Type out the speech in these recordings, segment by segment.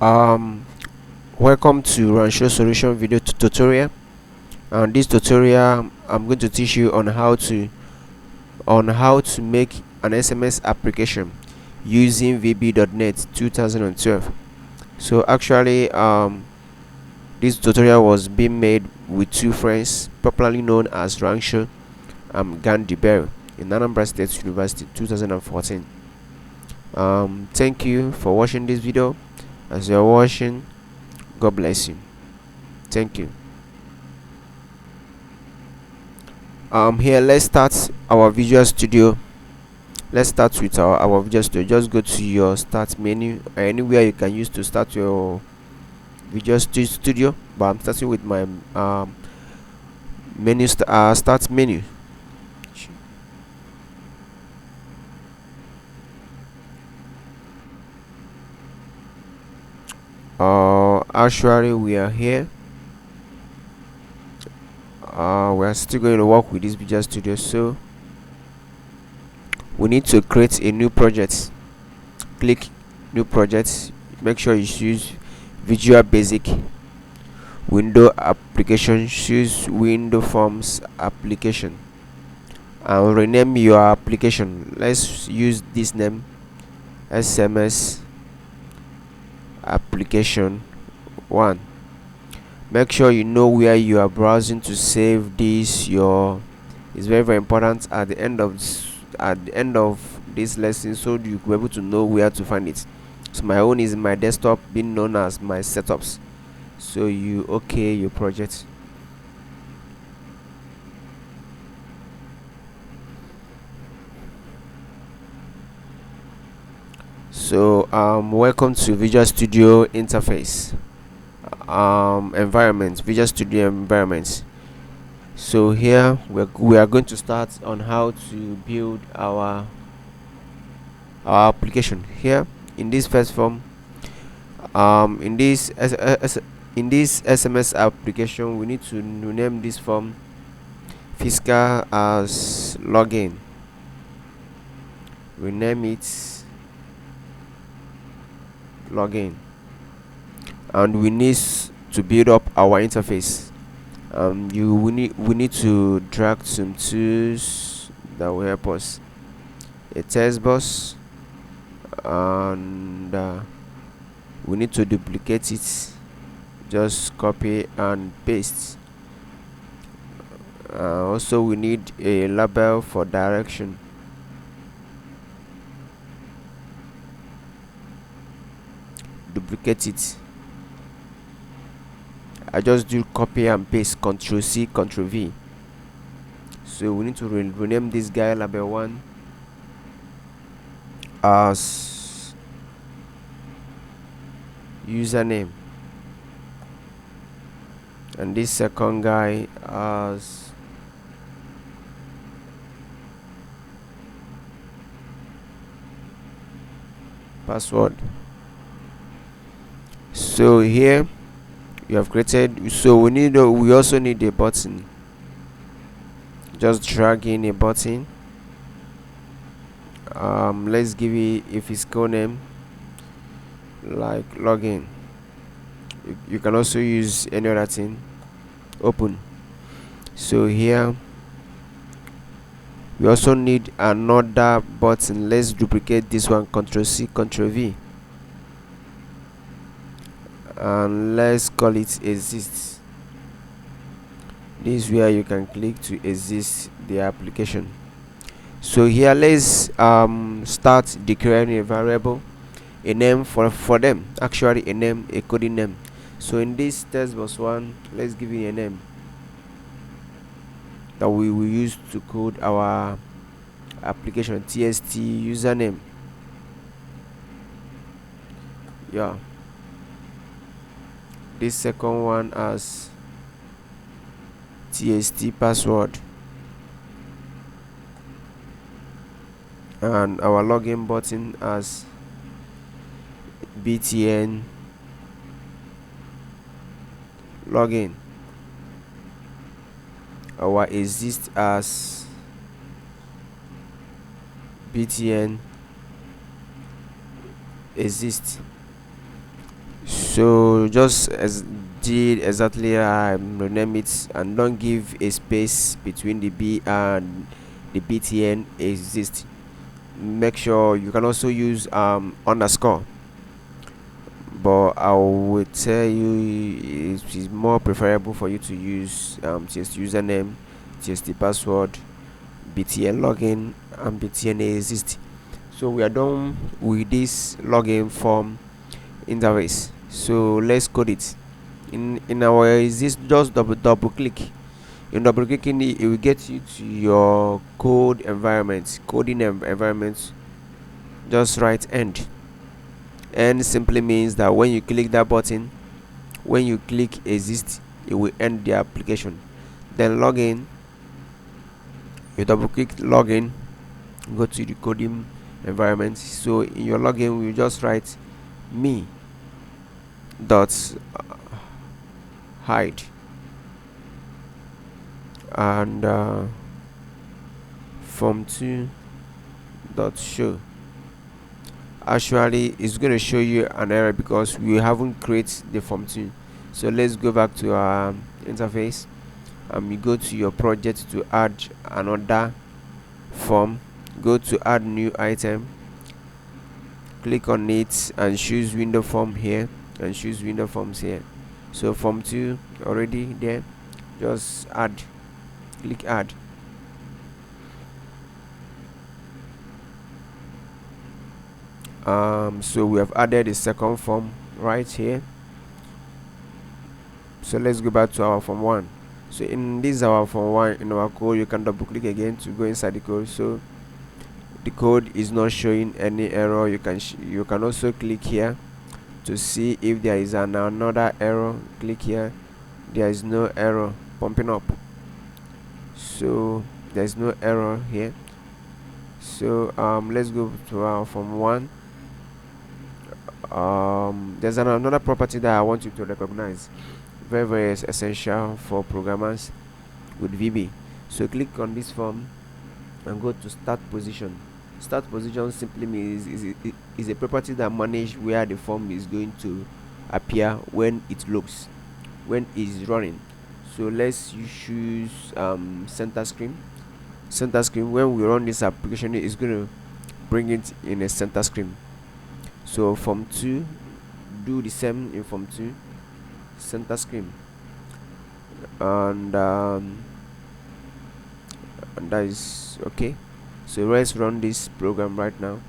um Welcome to Rancho Solution video tutorial. And this tutorial I'm going to teach you on how to make an SMS application using VB.NET 2012. So actually, this tutorial was being made with two friends popularly known as Rancho and Gandhi Bell in Anambra State University 2014. Thank you for watching this video. As you're watching, God bless you. Thank you. Here, let's start our Visual Studio. Let's start with our Visual Studio. Just go to your start menu or anywhere you can use to start your Visual Studio, but I'm starting with my start menu. Actually, we are here. We are still going to work with this Visual Studio, so we need to create a new project. Click new project. Make sure you choose Visual Basic. Window application, choose Window Forms application and rename your application. Let's use this name, SMS application 1. Make sure you know where you are browsing to save this. It's very important at the end of this lesson, so you'll be able to know where to find it. So my own is my desktop, being known as my setups. So you okay your project. So welcome to Visual Studio interface, environment, Visual Studio environment. So here we are going to start on how to build our application. Here in this first form, in this SMS application, we need to rename this form fiscal as login. Rename it login, and we need to build up our interface. We need to drag some tools that will help us. A test bus, and we need to duplicate it. Just copy and paste. Also, we need a label for direction. Duplicate it. I just do copy and paste, Ctrl C, Ctrl V. So we need to rename this guy label 1 as username, and this second guy as password. So here you have created, so we also need a button. Just drag in a button. Let's give it a physical name like login. You can also use any other thing. Open. So here we also need another button. Let's duplicate this one, Ctrl C, Ctrl V, and let's call it exist. This is where you can click to exist the application. So here let's start declaring a variable, a name for them, actually a name, a coding name. So in this test bus 1, let's give it a name that we will use to code our application, tst username. Yeah, this second one as tst password, and our login button as btn login. Our exist as btn exist. So just as did exactly, rename it, and don't give a space between the B and the btn exist. Make sure you can also use underscore, but I would tell you it is more preferable for you to use just username, just the password, btn login, and btn exist. So we are done with this login form interface. So let's code it. In our exist, just double click. In double clicking it will get you to your code environment, coding environment. Just write end. End simply means that when you click that button, when you click exist, it will end the application. Then login, you double click login, go to the coding environment. So in your login we just write me dot hide and form2 dot show. Actually it's going to show you an error because we haven't created the form2. So let's go back to our interface, and you go to your project to add another form. Go to add new item, click on it and choose window form here, and choose window forms here. So form2 already there, just add, click add. So we have added the second form right here. So let's go back to our form 1. So in this our form 1, in our code, you can double click again to go inside the code. So the code is not showing any error. You can also click here to see if there is another error. Click here, there is no error pumping up, so there's no error here. So let's go to our form 1. There's another property that I want you to recognize, very essential for programmers with VB. So click on this form and go to start position. Start position simply means is a property that manages where the form is going to appear when it loads, when it is running. So let's choose center screen. Center screen, when we run this application, is going to bring it in a center screen. So form 2, do the same in form 2, center screen, and that is okay. So let's run this program right now.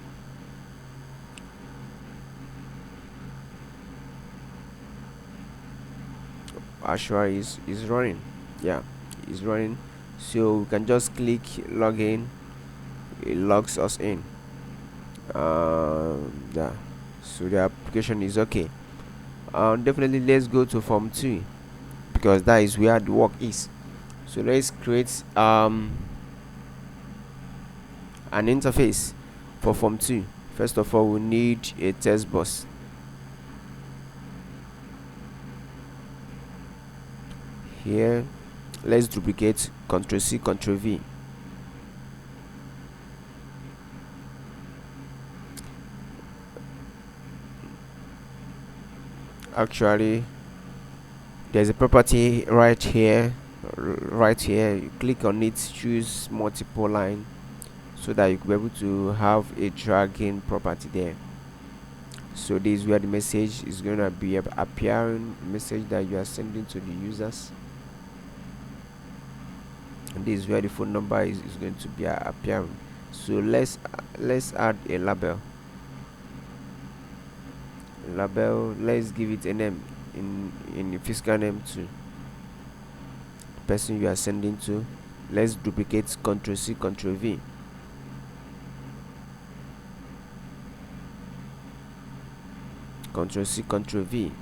Actually is running, yeah, is running. So we can just click login, it logs us in. Yeah, so the application is okay. Definitely let's go to form 2 because that is where the work is. So let's create an interface for form 2. First of all, we need a test bus. Here let's duplicate, Ctrl+C, Ctrl+V. Actually there's a property right here, you click on it, choose multiple line, so that you could be able to have a dragging property there. So this is where the message is going to be appearing, message that you are sending to the users, and this is where the phone number is going to be appearing. So let's add a label. Let's give it a name, in the physical name to person you are sending to. Let's duplicate, Ctrl+C, Ctrl+V. Ctrl+C, Ctrl+V.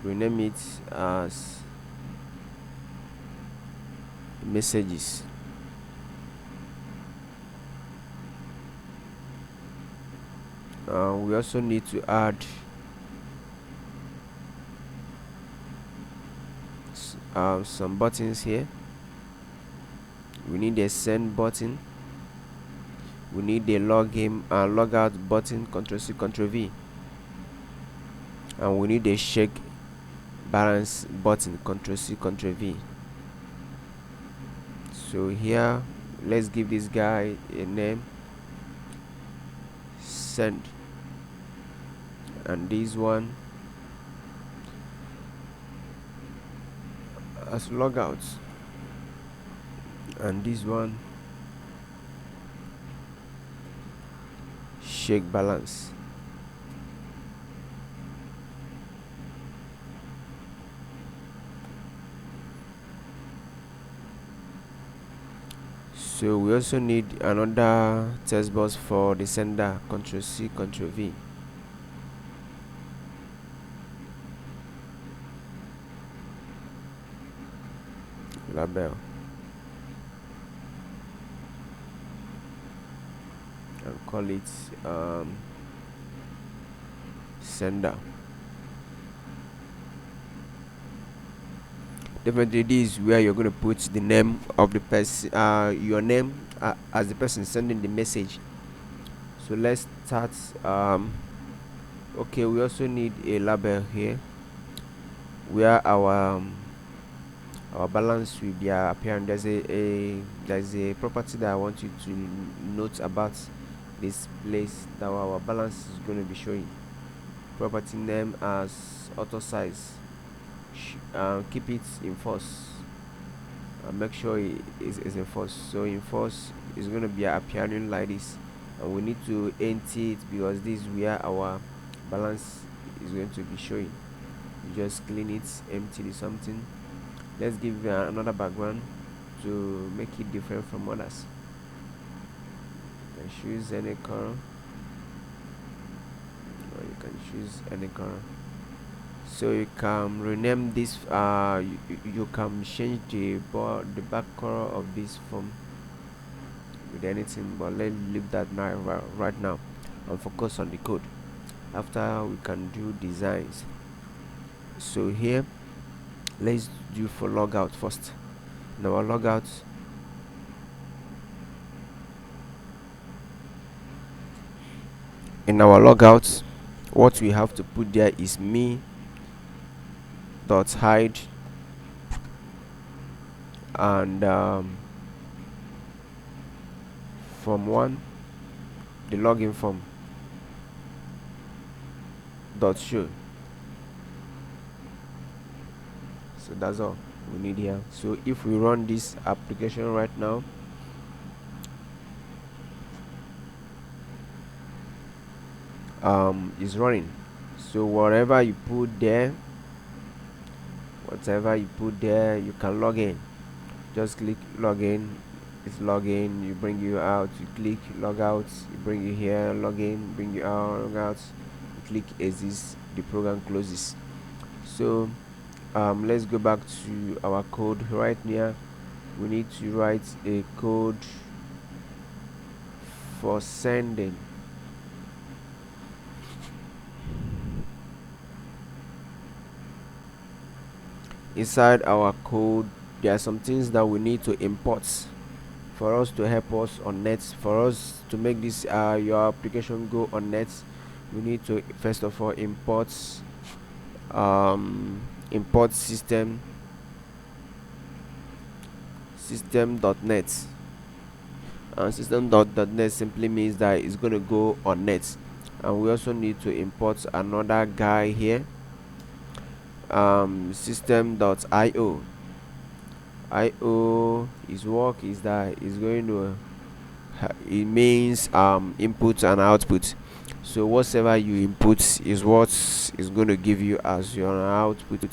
Rename it as messages. We also need to add some buttons here. We need a send button, we need a log in and log out button, Ctrl+C, Ctrl+V. and we need a check balance button, Ctrl C, Ctrl V. So here, let's give this guy a name, send, and this one as logout, and this one check balance. So we also need another text box for the sender, Ctrl C, Ctrl V. Label, and call it sender. Definitely this is where you're going to put the name of the person, your name as the person sending the message. So let's start. Okay, we also need a label here where our balance will be appearing. There's a property that I want you to note about this place that our balance is going to be showing. Property name as auto size. Keep it in false. Make sure it is in false. So in false is going to be appearing like this, and we need to empty it because this is where our balance is going to be showing. You just clean it, empty something. Let's give another background to make it different from others. You can choose any color, or you can choose any color. So you can rename this. You can change the back color of this form with anything, but let's leave that now right now and focus on the code. After we can do designs. So here, let's do for logout first. In our logout, what we have to put there is me dot hide, and form 1, the login form dot show. So that's all we need here. So if we run this application right now, is running. So whatever you put there, you can log in. Just click login. It's login. You bring you out. You click log out. You bring you here. Login. Bring you out. Log out. You click exit. The program closes. So let's go back to our code right here. We need to write a code for sending. Inside our code, there are some things that we need to import for us to help us on net. For us to make this your application go on net, we need to first of all import system.net, and system.net simply means that it's going to go on net. And we also need to import another guy here, system.io. io is work is that is going to it means input and output. So whatever you input is what is going to give you as your output.